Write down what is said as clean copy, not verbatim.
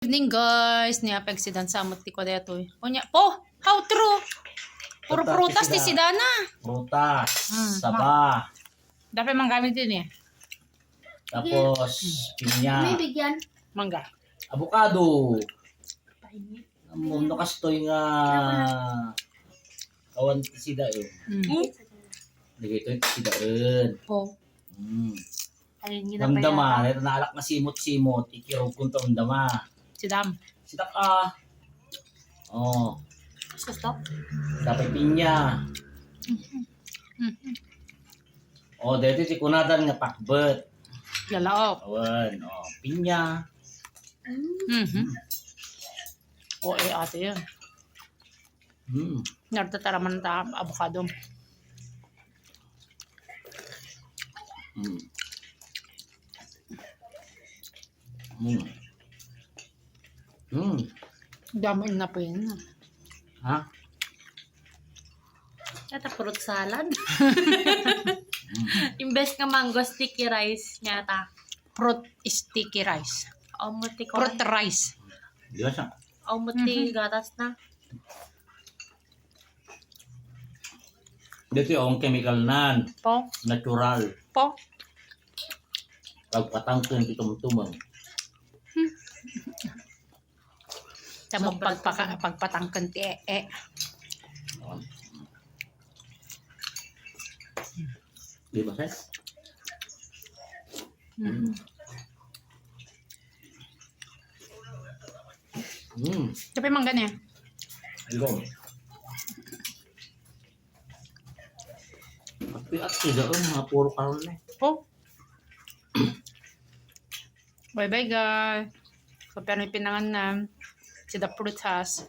Evening guys, niya pagsidan sa amot ti ko dito. Kunya po, how true. Puro prutas ti sidana. Prutas, saba, Dapat manggamit din eh. tapos pinya, May bigyan. Mangga. avocado. Ang mundo kastoy nga kawan ti sida yun. Dito ti sida yun. Po. Ayun, yun na Damdama, ito naalak na simot-simot, ikirog kung taundama. Sidam. Sida ka. Oh, Gusto? dapat pinya. Oh, dito ti kunadan nga pakbet. Lalaok. Awan, oh, pinya. O eh ate yun. Nartataraman ta avocado. Dami na po yun. Ha? Ito, fruit salad. Imbes nga mango sticky rice nyata. Fruit sticky rice. Omuti ko. Fruit rice. Di ba siya? Omuti gatas na. Dito yung chemical nan, Po. natural. Po. Pagpatangkin tumtumang. Tama pagpatangkan ti eh. Di ba siya? Tapi mangga niya. Ayun. Tapi at sila mga puro karon na. Po. Bye bye guys. So pero pinangan na si the fruit has.